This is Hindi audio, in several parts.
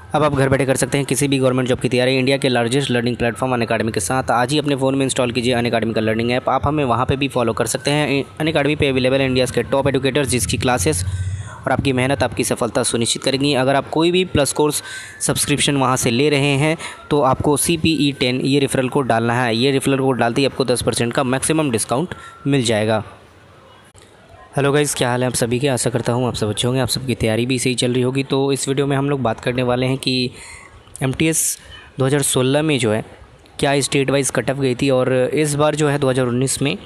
अब आप घर बैठे कर सकते हैं किसी भी गवर्नमेंट जॉब की तैयारी। इंडिया के लार्जेस्ट लर्निंग प्लेटफॉर्म अनअकैडमी के साथ आज ही अपने फ़ोन में इंस्टॉल कीजिए अनअकैडमी का लर्निंग ऐप। आप हमें वहाँ पे भी फॉलो कर सकते हैं। अनअकैडमी पे अवेलेबल है इंडियाज़ के टॉप एडुकेटर्स, जिसकी क्लासेस और आपकी मेहनत आपकी सफलता सुनिश्चित करेंगी। अगर आप कोई भी प्लस कोर्स सब्सक्रिप्शन वहाँ से ले रहे हैं तो आपको CPE10 ये रेफरल कोड डालना है। ये रेफरल कोड डालते ही आपको 10% का मैक्सिमम डिस्काउंट मिल जाएगा। हेलो गाइज़, क्या हाल है आप सभी के। आशा करता हूँ आप सब अच्छे होंगे, आप सबकी तैयारी भी सही चल रही होगी। तो इस वीडियो में हम लोग बात करने वाले हैं कि MTS 2016 में जो है क्या स्टेट वाइज कट ऑफ गई थी, और इस बार जो है 2019 में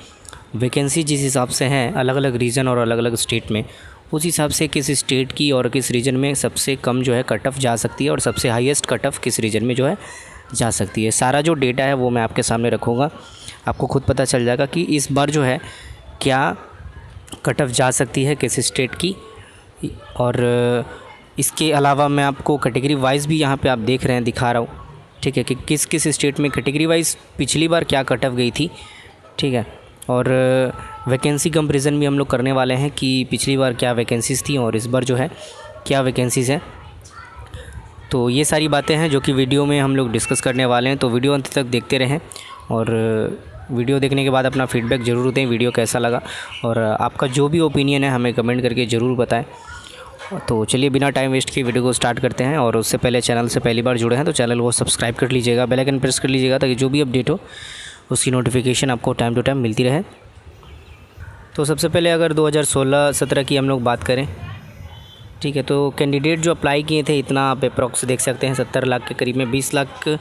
वैकेंसी जिस हिसाब से हैं अलग अलग रीजन और अलग अलग स्टेट में, उस हिसाब से किस स्टेट की और किस रीजन में सबसे कम जो है कट ऑफ जा सकती है और सबसे हाईएस्ट कट ऑफ किस रीजन में जो है जा सकती है। सारा जो डेटा है वो मैं आपके सामने रखूँगा, आपको खुद पता चल जाएगा कि इस बार जो है क्या कट ऑफ जा सकती है किस स्टेट की। और इसके अलावा मैं आपको कैटेगरी वाइज भी यहाँ पे आप देख रहे हैं दिखा रहा हूँ, ठीक है, कि किस किस स्टेट में कैटेगरी वाइज पिछली बार क्या कट ऑफ गई थी, ठीक है। और वैकेंसी कंपैरिजन भी हम लोग करने वाले हैं कि पिछली बार क्या वैकेंसीज़ थी और इस बार जो है क्या वैकेंसीज़ हैं। तो ये सारी बातें हैं जो कि वीडियो में हम लोग डिस्कस करने वाले हैं। तो वीडियो अंत तक देखते रहें और वीडियो देखने के बाद अपना फीडबैक ज़रूर दें, वीडियो कैसा लगा, और आपका जो भी ओपिनियन है हमें कमेंट करके ज़रूर बताएं। तो चलिए बिना टाइम वेस्ट किए वीडियो को स्टार्ट करते हैं। और उससे पहले चैनल से पहली बार जुड़े हैं तो चैनल को सब्सक्राइब कर लीजिएगा, बेल आइकन प्रेस कर लीजिएगा ताकि जो भी अपडेट हो उसकी नोटिफिकेशन आपको टाइम टू टाइम मिलती रहे। तो सबसे पहले अगर 2016-17 की हम लोग बात करें, ठीक है, तो कैंडिडेट जो अप्लाई किए थे इतना आप अप्रॉक्स देख सकते हैं 70 लाख के करीब में, 20 लाख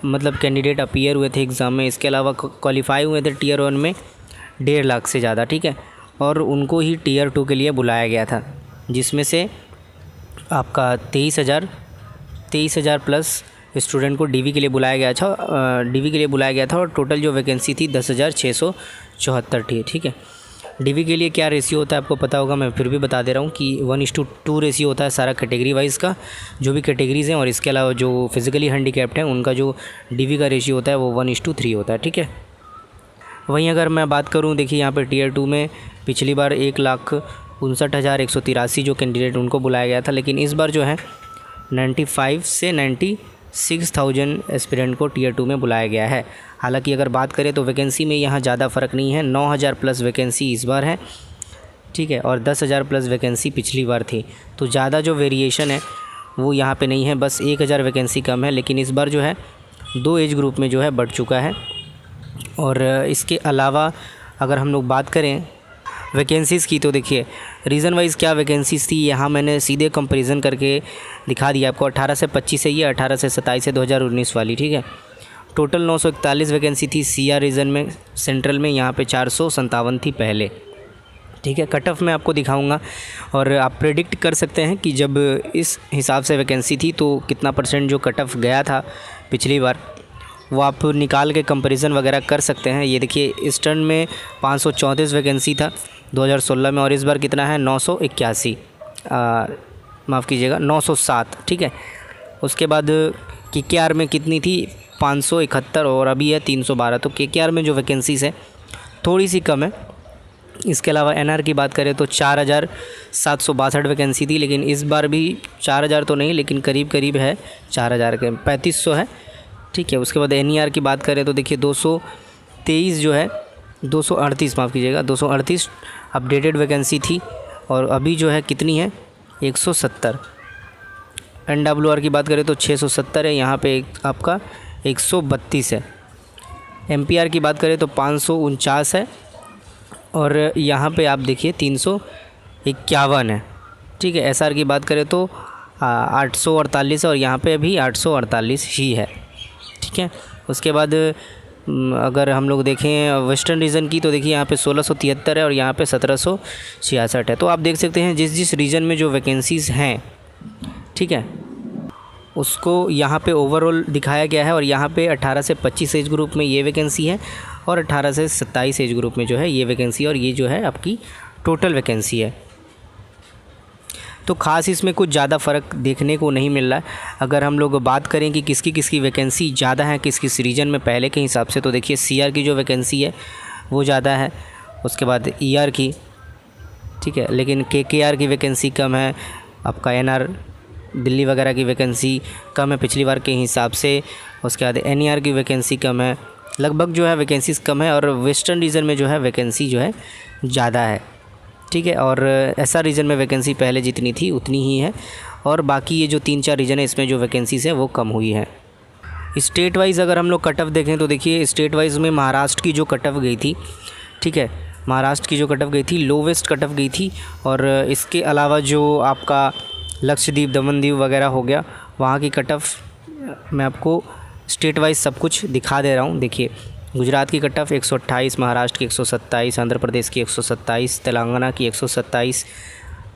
मतलब कैंडिडेट अपीयर हुए थे एग्ज़ाम में। इसके अलावा क्वालिफाई हुए थे टीयर 1 में 1.5 लाख से ज़्यादा, ठीक है, और उनको ही टीयर 2 के लिए बुलाया गया था, जिसमें से आपका 23,000 प्लस स्टूडेंट को DV के लिए बुलाया गया था। और टोटल जो वैकेंसी थी 10,674 थी, ठीक है। DV के लिए क्या रेशियो होता है आपको पता होगा, मैं फिर भी बता दे रहा हूँ कि 1:2 रेशियो होता है सारा कैटेगरी वाइज का, जो भी कैटेगरीज़ हैं। और इसके अलावा जो फिज़िकली हैंडीकैप्ड हैं उनका जो DV का रेशियो होता है वो 1:3 होता है, ठीक है। वहीं अगर मैं बात करूँ, देखिए यहाँ पे टीयर 2 में पिछली बार 1,59,183 जो कैंडिडेट उनको बुलाया गया था, लेकिन इस बार जो है 95 से 96,000 एस्पिरेंट को टीयर 2 में बुलाया गया है। हालांकि अगर बात करें तो वैकेंसी में यहाँ ज़्यादा फ़र्क नहीं है, 9,000 प्लस वैकेंसी इस बार है, ठीक है, और 10,000 प्लस वैकेंसी पिछली बार थी। तो ज़्यादा जो वेरिएशन है वो यहाँ पे नहीं है, बस 1,000 वैकेंसी कम है। लेकिन इस बार जो है 2 एज ग्रुप में जो है बढ़ चुका है। और इसके अलावा अगर हम लोग बात करें वैकेंसीज़ की, तो देखिए रीज़न वाइज़ क्या वैकेंसीज़ थी यहाँ मैंने सीधे कंपैरिजन करके दिखा दिया आपको। 18 से 25 है ये, 18 से 27 है 2019 वाली, ठीक है। टोटल 941 वैकेंसी थी CR रीजन में, सेंट्रल में यहाँ पे 457 थी पहले, ठीक है। कट ऑफ मैं आपको दिखाऊंगा और आप प्रेडिक्ट कर सकते हैं कि जब इस हिसाब से वैकेंसी थी तो कितना % जो कट ऑफ गया था पिछली बार, वो आप निकाल के कंपैरिजन वगैरह कर सकते हैं। ये देखिए ईस्टर्न में 534 वैकेंसी था 2016 में, और इस बार कितना है 981, माफ़ कीजिएगा 907, ठीक है। उसके बाद KKR में कितनी थी 571 और अभी है 312। तो KKR में जो वैकेंसीज़ है थोड़ी सी कम है। इसके अलावा NR की बात करें तो 4,762 वैकेंसी थी, लेकिन इस बार भी 4,000 तो नहीं, लेकिन करीब करीब है 4,000 के 3500 है, ठीक है। उसके बाद NER की बात करें तो देखिए 223 जो है 238, माफ़ कीजिएगा 238 अपडेटेड वैकेंसी थी, और अभी जो है कितनी है 170। NWR की बात करें तो 670 है, यहाँ पे आपका 132 है। MPR की बात करें तो 549 है, और यहाँ पे आप देखिए 351 है, ठीक है। SR की बात करें तो 848 है, और यहाँ पे भी 848 ही है, ठीक है। उसके बाद अगर हम लोग देखें वेस्टर्न रीजन की, तो देखिए यहाँ पे 1673 है और यहाँ पे 1766 है। तो आप देख सकते हैं जिस जिस रीजन में जो वैकेंसीज़ हैं, ठीक है, उसको यहाँ पे ओवरऑल दिखाया गया है। और यहाँ पे 18 से 25 एज ग्रुप में ये वैकेंसी है, और 18 से 27 एज ग्रुप में जो है ये वैकेंसी, और ये जो है आपकी टोटल वैकेंसी है। तो ख़ास इसमें कुछ ज़्यादा फ़र्क देखने को नहीं मिल रहा है। अगर हम लोग बात करें कि किसकी किसकी वैकेंसी ज़्यादा है किस किस रीजन में पहले के हिसाब से, तो देखिए CR की जो वैकेंसी है वो ज़्यादा है, उसके बाद ER की, ठीक है, लेकिन KKR की वैकेंसी कम है, आपका NR दिल्ली वगैरह की वैकेंसी कम है पिछली बार के हिसाब से। उसके बाद NER की वैकेंसी कम है, लगभग जो है वैकेंसीज़ कम है। और वेस्टर्न रीजन में जो है वैकेंसी जो है ज़्यादा है, ठीक है। और SR रीजन में वैकेंसी पहले जितनी थी उतनी ही है, और बाकी ये जो 3-4 रीजन है इसमें जो वैकेंसीज़ है वो कम हुई है। स्टेट वाइज़ अगर हम लोग कट ऑफ देखें तो देखिए स्टेट वाइज़ में महाराष्ट्र की जो कट ऑफ गई थी, ठीक है, महाराष्ट्र की जो कट ऑफ गई थी लोवेस्ट कट ऑफ गई थी। और इसके अलावा जो आपका लक्षद्वीप, दमन-दीव वगैरह हो गया, वहाँ की कट ऑफ मैं आपको स्टेट वाइज सब कुछ दिखा दे रहा हूँ। देखिए गुजरात की कट ऑफ 128, महाराष्ट्र की 127, आंध्र प्रदेश की 127, तेलंगाना की 127,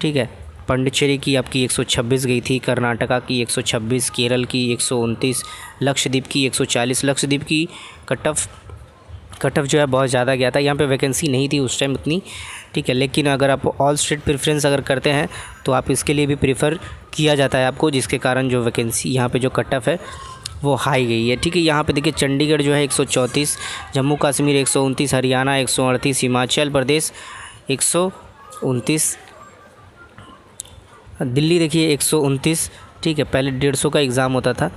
ठीक है, पांडिचेरी की आपकी 126 गई थी, कर्नाटका की 126, केरल की 129, लक्षद्वीप की 140। लक्षद्वीप की कट ऑफ जो है बहुत ज़्यादा गया था, यहाँ पे वैकेंसी नहीं थी उस टाइम उतनी, ठीक है। लेकिन अगर आप ऑल स्टेट प्रेफरेंस अगर करते हैं तो आप इसके लिए भी प्रेफर किया जाता है आपको, जिसके कारण जो वैकेंसी यहाँ पे जो कट ऑफ है वो हाई गई है, ठीक है। यहाँ पे देखिए चंडीगढ़ जो है 134, जम्मू कश्मीर 129, हरियाणा 138, हिमाचल प्रदेश 129, दिल्ली देखिए 129, ठीक है, पहले 150 का एग्ज़ाम होता था,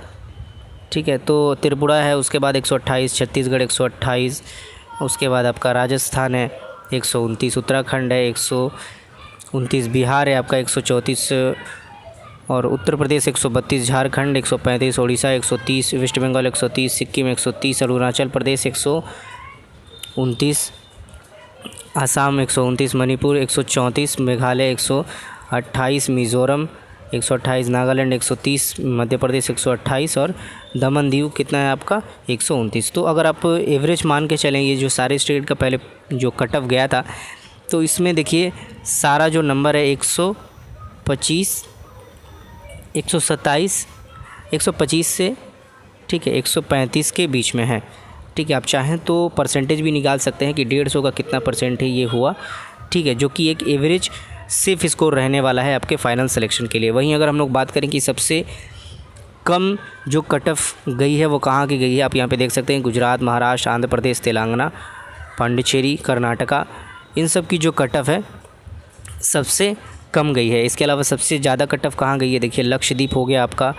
ठीक है। तो त्रिपुरा है उसके बाद 128, छत्तीसगढ़ 128, उसके बाद आपका राजस्थान है 129, उत्तराखंड है 129, बिहार है आपका 134, और उत्तर प्रदेश 132, झारखंड 135, उड़ीसा 130, वेस्ट बंगाल 130, सिक्किम 130, अरुणाचल प्रदेश 129, आसाम 129, मणिपुर 134, मेघालय 128, मिज़ोरम 128, नागालैंड 130, मध्य प्रदेश 128, और दमन दीव कितना है आपका 129। तो अगर आप एवरेज मान के चलें ये जो सारे स्टेट का पहले जो कट ऑफ गया था, तो इसमें देखिए सारा जो नंबर है 125, 127, 125 से, ठीक है, 135 के बीच में है, ठीक है। आप चाहें तो परसेंटेज भी निकाल सकते हैं कि 150 का कितना परसेंट है ये हुआ, ठीक है, जो कि एक एवरेज सेफ़ स्कोर रहने वाला है आपके फाइनल सिलेक्शन के लिए। वहीं अगर हम लोग बात करें कि सबसे कम जो कट ऑफ गई है वो कहाँ की गई है, आप यहाँ पे देख सकते हैं गुजरात, महाराष्ट्र, आंध्र प्रदेश, तेलंगाना, पांडिचेरी, कर्नाटका, इन सब की जो कट ऑफ है सबसे कम गई है। इसके अलावा सबसे ज़्यादा कट ऑफ कहाँ गई है, देखिए लक्षद्वीप हो गया आपका,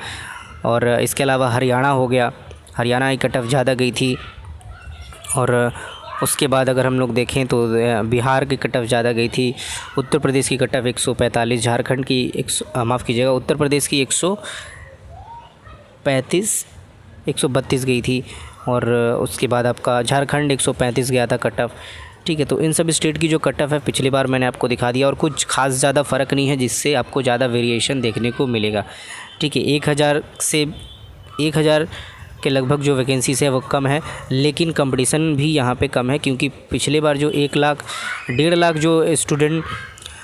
और इसके अलावा हरियाणा हो गया, हरियाणा की कट ऑफ ज़्यादा गई थी। और उसके बाद अगर हम लोग देखें तो बिहार की कट ऑफ ज़्यादा गई थी, उत्तर प्रदेश की कट ऑफ 145, झारखंड की माफ़ कीजिएगा, उत्तर प्रदेश की 135, 132 गई थी, और उसके बाद आपका झारखंड 135 गया था कट ऑफ, ठीक है। तो इन सब स्टेट की जो कट ऑफ है पिछली बार मैंने आपको दिखा दिया, और कुछ खास ज़्यादा फ़र्क नहीं है जिससे आपको ज़्यादा वेरिएशन देखने को मिलेगा, ठीक है। 1000 से 1000 के लगभग जो वैकेंसीज़ है वो कम है, लेकिन कंपटीशन भी यहाँ पे कम है, क्योंकि पिछले बार जो 1 लाख 1.5 लाख जो स्टूडेंट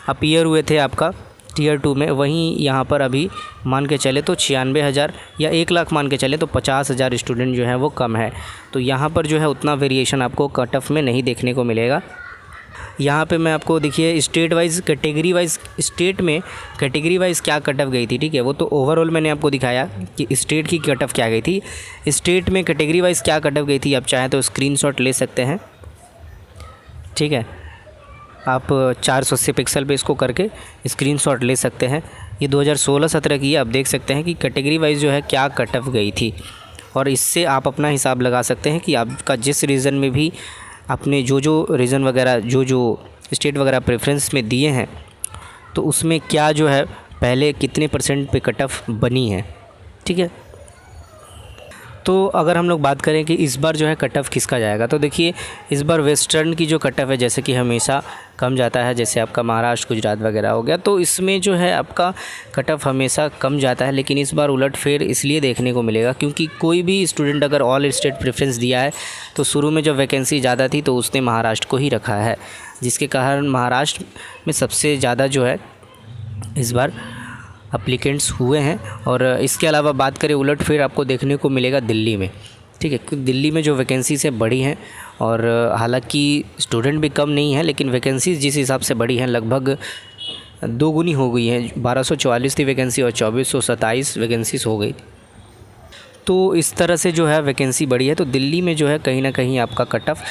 अपीयर हुए थे आपका टीयर 2 में, वहीं यहाँ पर अभी मान के चले तो 96,000 या 1 लाख मान के चले तो 50,000 स्टूडेंट जो है वो कम है। तो यहाँ पर जो है उतना वेरिएशन आपको कट ऑफ में नहीं देखने को मिलेगा। यहाँ पे मैं आपको देखिए state wise, category wise, state में कैटेगरी वाइज क्या कट ऑफ गई थी, ठीक है। वो तो ओवरऑल मैंने आपको दिखाया कि स्टेट की कट ऑफ क्या गई थी। स्टेट में कैटेगरी वाइज क्या कट ऑफ गई थी आप चाहें तो स्क्रीनशॉट ले सकते हैं, ठीक है। आप 480 पिक्सल पे इसको करके स्क्रीनशॉट ले सकते हैं। ये 2016-17 की है, आप देख सकते हैं कि कैटेगरी वाइज जो है क्या कट ऑफ गई थी, और इससे आप अपना हिसाब लगा सकते हैं कि आपका जिस रीजन में भी आपने जो रीजन वगैरह जो स्टेट वगैरह प्रेफरेंस में दिए हैं, तो उसमें क्या जो है पहले कितने % पे कट ऑफ बनी है, ठीक है। तो अगर हम लोग बात करें कि इस बार जो है कट ऑफ किसका जाएगा, तो देखिए इस बार वेस्टर्न की जो कट ऑफ है जैसे कि हमेशा कम जाता है, जैसे आपका महाराष्ट्र, गुजरात वगैरह हो गया, तो इसमें जो है आपका कट ऑफ हमेशा कम जाता है। लेकिन इस बार उलटफेर इसलिए देखने को मिलेगा क्योंकि कोई भी स्टूडेंट अगर ऑल स्टेट प्रेफरेंस दिया है तो शुरू में जब वैकेंसी ज़्यादा थी तो उसने महाराष्ट्र को ही रखा है, जिसके कारण महाराष्ट्र में सबसे ज़्यादा जो है इस बार एप्लीकेंट्स हुए हैं। और इसके अलावा बात करें उलटफेर आपको देखने को मिलेगा दिल्ली में, ठीक है, क्योंकि दिल्ली में जो वैकेंसी से बढ़ी हैं, और हालांकि स्टूडेंट भी कम नहीं है लेकिन वैकेंसीज जिस हिसाब से बढ़ी हैं लगभग 2 गुनी हो गई हैं। 1244 थी वैकेंसी और 2427 वैकेंसीज हो गई। तो इस तरह से जो है वैकेंसी बढ़ी है, तो दिल्ली में जो है कहीं ना कहीं आपका कट ऑफ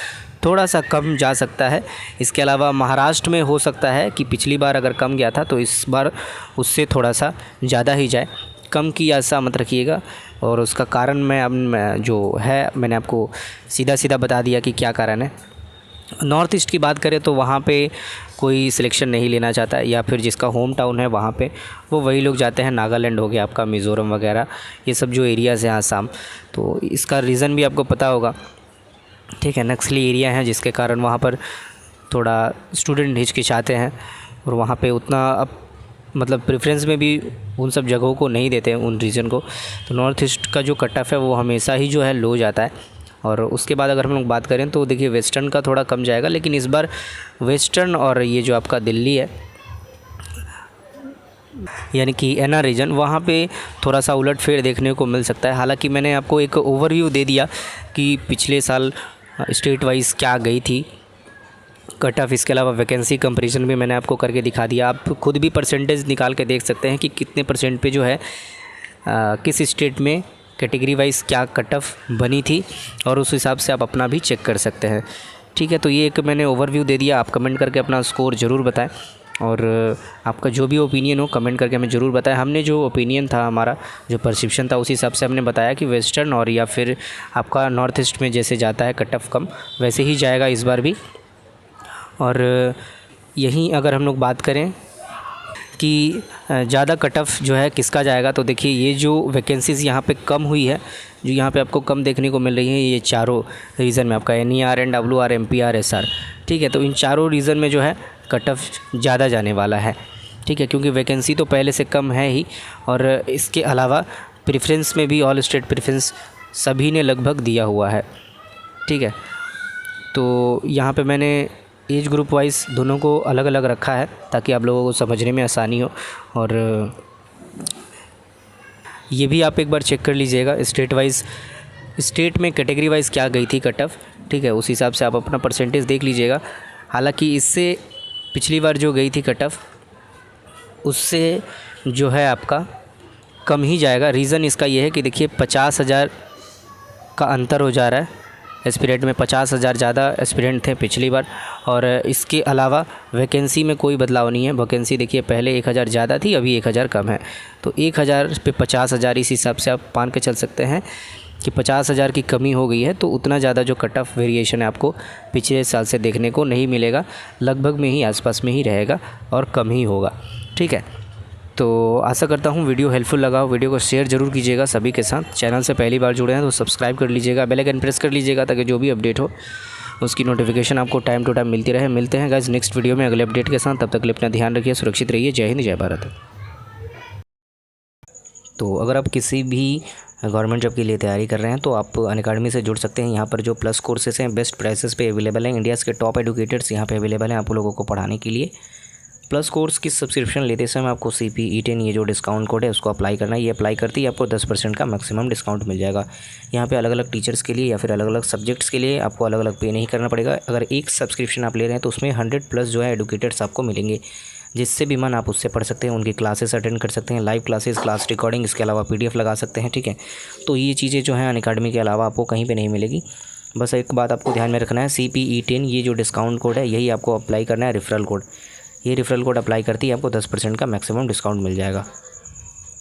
थोड़ा सा कम जा सकता है। इसके अलावा महाराष्ट्र में हो सकता है कि पिछली बार अगर कम गया था तो इस बार उससे थोड़ा सा ज़्यादा ही जाए। कम की आशा मत रखिएगा। और उसका कारण मैंने आपको सीधा सीधा बता दिया कि क्या कारण है। नॉर्थ ईस्ट की बात करें तो वहाँ पे कोई सिलेक्शन नहीं लेना चाहता, या फिर जिसका होम टाउन है वहाँ पे वो वही लोग जाते हैं। नागालैंड हो गया आपका, मिज़ोरम वगैरह, ये सब जो एरियाज़ हैं आसाम, तो इसका रीज़न भी आपको पता होगा, ठीक है। नक्सली एरिया हैं जिसके कारण वहाँ पर थोड़ा स्टूडेंट हिचकिचाते हैं, और वहाँ पे उतना मतलब प्रेफरेंस में भी उन सब जगहों को नहीं देते हैं, उन रीजन को। तो नॉर्थ ईस्ट का जो कट ऑफ है वो हमेशा ही जो है लो जाता है। और उसके बाद अगर हम लोग बात करें तो देखिए वेस्टर्न का थोड़ा कम जाएगा, लेकिन इस बार वेस्टर्न और ये जो आपका दिल्ली है यानी कि एनआर रीजन, वहाँ पे थोड़ा सा उलटफेर देखने को मिल सकता है। हालांकि मैंने आपको एक ओवरव्यू दे दिया कि पिछले साल स्टेट वाइज क्या गई थी कट ऑफ। इसके अलावा वैकेंसी कंपैरिजन भी मैंने आपको करके दिखा दिया। आप खुद भी परसेंटेज निकाल के देख सकते हैं कि कितने परसेंट पे जो है किस स्टेट में कैटेगरी वाइज क्या कट ऑफ बनी थी, और उस हिसाब से आप अपना भी चेक कर सकते हैं, ठीक है। तो ये एक मैंने ओवरव्यू दे दिया। आप कमेंट करके अपना स्कोर ज़रूर बताएं, और आपका जो भी ओपिनियन हो कमेंट करके हमें ज़रूर बताएं। हमने जो ओपिनियन था, हमारा जो परसेप्शन था, उस हिसाब से हमने बताया कि वेस्टर्न और या फिर आपका नॉर्थ ईस्ट में जैसे जाता है कट ऑफ कम, वैसे ही जाएगा इस बार भी। और यहीं अगर हम लोग बात करें कि ज़्यादा कट ऑफ जो है किसका जाएगा, तो देखिए ये जो वैकेंसीज़ यहाँ पे कम हुई है, जो यहाँ पे आपको कम देखने को मिल रही है, ये चारों रीज़न में आपका NER, NWR, MPR, SR, ठीक है। तो इन चारों रीज़न में जो है कट ऑफ ज़्यादा जाने वाला है, ठीक है, क्योंकि वैकेंसी तो पहले से कम है ही, और इसके अलावा प्रेफरेंस में भी ऑल स्टेट प्रेफरेंस सभी ने लगभग दिया हुआ है, ठीक है। तो यहाँ पे मैंने एज ग्रुप वाइज दोनों को अलग अलग रखा है ताकि आप लोगों को समझने में आसानी हो। और ये भी आप एक बार चेक कर लीजिएगा स्टेट वाइज, स्टेट में कैटेगरी वाइज क्या गई थी कट ऑफ, ठीक है, उस हिसाब से आप अपना परसेंटेज देख लीजिएगा। हालांकि इससे पिछली बार जो गई थी कट ऑफ, उससे जो है आपका कम ही जाएगा। रीज़न इसका ये है कि देखिए 50,000 का अंतर हो जा रहा है। एस्पिरेंट में 50,000 ज़्यादा एस्पिरेंट थे पिछली बार, और इसके अलावा वैकेंसी में कोई बदलाव नहीं है। वैकेंसी देखिए पहले 1,000 ज़्यादा थी, अभी 1,000 कम है। तो 1,000 पे 50,000, इस हिसाब से आप मान के चल सकते हैं कि 50,000 की कमी हो गई है। तो उतना ज़्यादा जो कट ऑफ वेरिएशन है आपको पिछले साल से देखने को नहीं मिलेगा, लगभग में ही आसपास में ही रहेगा और कम ही होगा, ठीक है। तो आशा करता हूँ वीडियो हेल्पफुल लगा हो। वीडियो को शेयर ज़रूर कीजिएगा सभी के साथ। चैनल से पहली बार जुड़े हैं तो सब्सक्राइब कर लीजिएगा, बेल आइकन प्रेस कर लीजिएगा ताकि जो भी अपडेट हो उसकी नोटिफिकेशन आपको टाइम टू टाइम मिलती रहे। मिलते हैं गाइस नेक्स्ट वीडियो में अगले अपडेट के साथ। तब तक के लिए अपना ध्यान रखिए, सुरक्षित रहिए। जय हिंद, जय भारत। तो अगर आप किसी भी गवर्नमेंट जॉब के लिए तैयारी कर रहे हैं तो आप अनअकैडमी से जुड़ सकते हैं। यहाँ पर जो प्लस कोर्सेस हैं बेस्ट प्राइसेस पे अवेलेबल हैं। इंडियाज़ के टॉप एडुकेटर्स यहाँ पे अवेलेबल हैं आप लोगों को पढ़ाने के लिए। प्लस कोर्स की सब्सक्रिप्शन लेते समय आपको CPE10 ये जो डिस्काउंट कोड है उसको अप्लाई करना है। ये अप्लाई करते ही आपको 10% का मैक्सिमम डिस्काउंट मिल जाएगा। यहाँ पे अलग अलग टीचर्स के लिए या फिर अलग अलग सब्जेक्ट्स के लिए आपको अलग अलग पे नहीं करना पड़ेगा। अगर एक सब्सक्रिप्शन आप ले रहे हैं तो उसमें 100+ जो है एडुकेटर्स आपको मिलेंगे, जिससे भी मन आप उससे पढ़ सकते हैं। उनकी क्लासेस अटेंड कर सकते हैं, लाइव क्लासेस, क्लास रिकॉर्डिंग, इसके अलावा PDF लगा सकते हैं, ठीक है। तो ये चीज़ें जो हैं अनअकैडमी के अलावा आपको कहीं पे नहीं मिलेगी। बस एक बात आपको ध्यान में रखना है, CPE10 ये जो डिस्काउंट कोड है यही आपको अप्लाई करना है, रेफरल कोड। ये रेफरल कोड अप्लाई करते ही आपको 10% का मैक्सिमम डिस्काउंट मिल जाएगा।